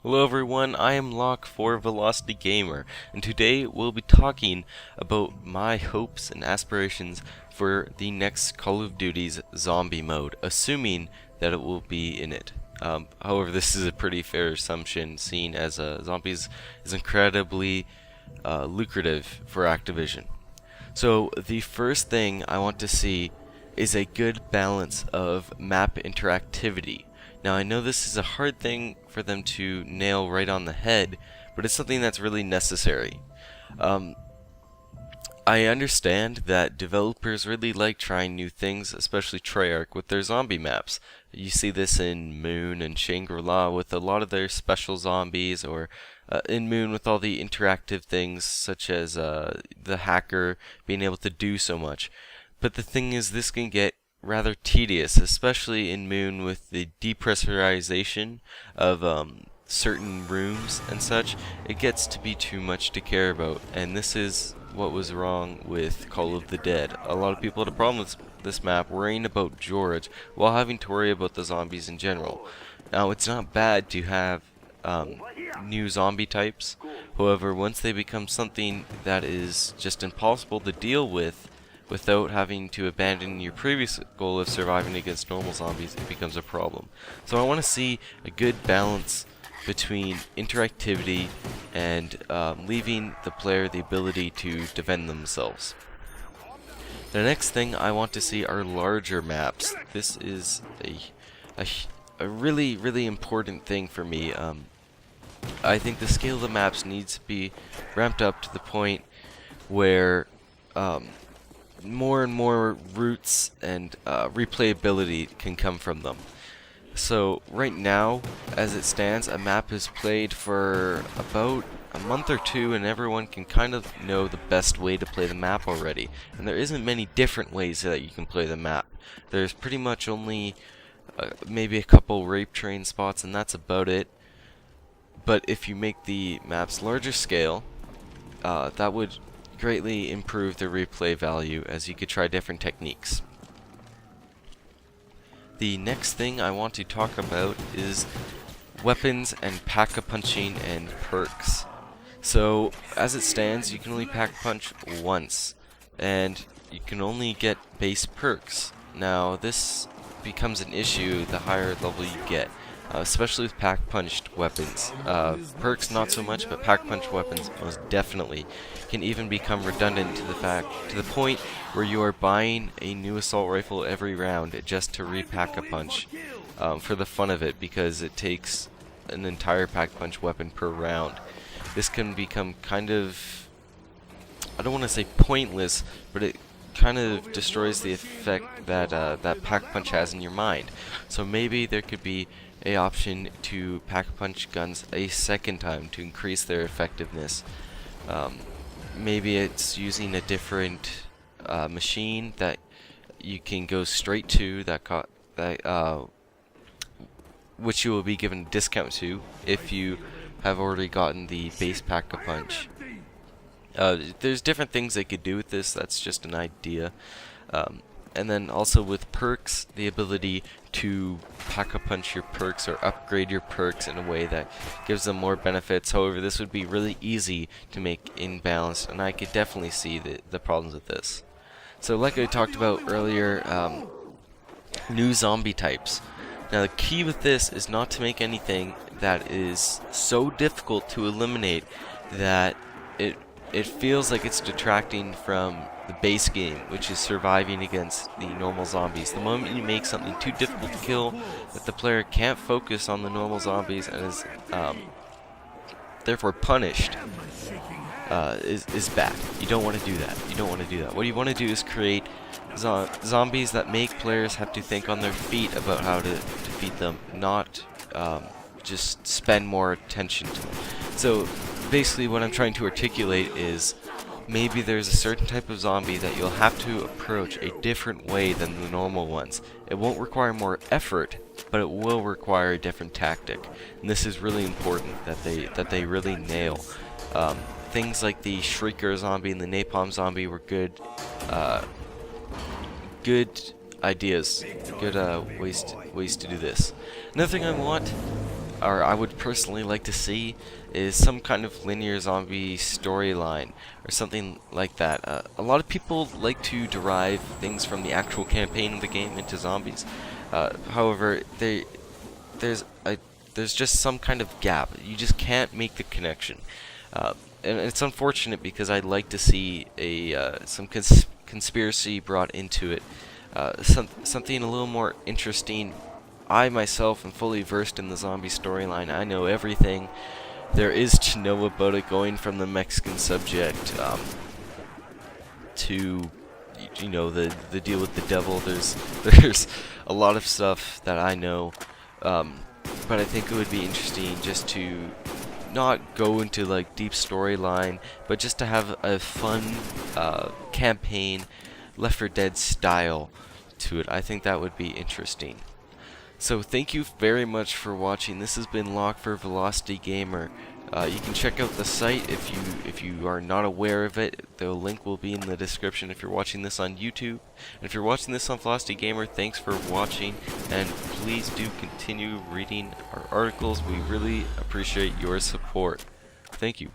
Hello everyone, I am Locke for Velocity Gamer, and today we'll be talking about my hopes and aspirations for the next Call of Duty's zombie mode, assuming that it will be in it. However, this is a pretty fair assumption, seeing as zombies is incredibly lucrative for Activision. So the first thing I want to see is a good balance of map interactivity. Now I know this is a hard thing for them to nail right on the head, but it's something that's really necessary. Um, I understand that developers really like trying new things, especially Treyarch with their zombie maps. You see this in Moon and Shangri-La with a lot of their special zombies, or in Moon with all the interactive things such as the hacker being able to do so much. But the thing is, this can get rather tedious, especially in Moon with the depressurization of certain rooms and such. It gets to be too much to care about, and this is what was wrong with Call of the Dead. A lot of people had a problem with this map worrying about George while having to worry about the zombies in general. Now, it's not bad to have new zombie types. However, once they become something that is just impossible to deal with without having to abandon your previous goal of surviving against normal zombies, it becomes a problem. So I want to see a good balance between interactivity and leaving the player the ability to defend themselves. The next thing I want to see are larger maps. This is a really important thing for me. I think the scale of the maps needs to be ramped up to the point where more and more routes and replayability can come from them. So right now, as it stands, a map is played for about a month or two, and everyone can kind of know the best way to play the map already. And there isn't many different ways that you can play the map. There's pretty much only maybe a couple rape train spots, and that's about it. But if you make the maps larger scale, that would greatly improve the replay value, as you could try different techniques. The next thing I want to talk about is weapons and pack-a-punching and perks. So, as it stands, you can only pack-punch once, and you can only get base perks. Now, this becomes an issue the higher level you get, especially with pack-punched weapons. Perks not so much, but pack-punch weapons most definitely can even become redundant to the point where you are buying a new assault rifle every round just to repack-a-punch for the fun of it, because it takes an entire pack-punch weapon per round. This can become kind of, I don't want to say pointless, but it kind of destroys the effect that that pack-punch has in your mind. So maybe there could be a option to pack-punch guns a second time to increase their effectiveness. Maybe it's using a different machine that you can go straight to, which you will be given a discount to if you have already gotten the base pack-a-punch. There's different things they could do with this. That's just an idea. And then also with perks, the ability to pack-a-punch your perks or upgrade your perks in a way that gives them more benefits. However, this would be really easy to make imbalanced, and I could definitely see the problems with this. So like I talked about earlier, new zombie types. Now the key with this is not to make anything that is so difficult to eliminate that it feels like it's detracting from the base game, which is surviving against the normal zombies. The moment you make something too difficult to kill that the player can't focus on the normal zombies and is therefore punished, is bad. You don't want to do that. You don't want to do that. What you want to do is create zombies that make players have to think on their feet about how to defeat them, not just spend more attention to them. So basically what I'm trying to articulate is maybe there's a certain type of zombie that you'll have to approach a different way than the normal ones. It won't require more effort, but it will require a different tactic. And this is really important that they really nail. Things like the Shrieker zombie and the Napalm zombie were good ideas, good ways to do this. Another thing I want or I would personally like to see, is some kind of linear zombie storyline or something like that. A lot of people like to derive things from the actual campaign of the game into zombies. However, there's a there's just some kind of gap. You just can't make the connection, and it's unfortunate because I'd like to see some conspiracy brought into it, something a little more interesting. I myself am fully versed in the zombie storyline. I know everything there is to know about it, going from the Mexican subject to the deal with the devil. There's a lot of stuff that I know, but I think it would be interesting just to not go into like deep storyline, but just to have a fun campaign, Left 4 Dead style to it. I think that would be interesting. So thank you very much for watching. This has been Locke for Velocity Gamer. You can check out the site if you are not aware of it. The link will be in the description if you're watching this on YouTube. And if you're watching this on Velocity Gamer, thanks for watching, and please do continue reading our articles. We really appreciate your support. Thank you.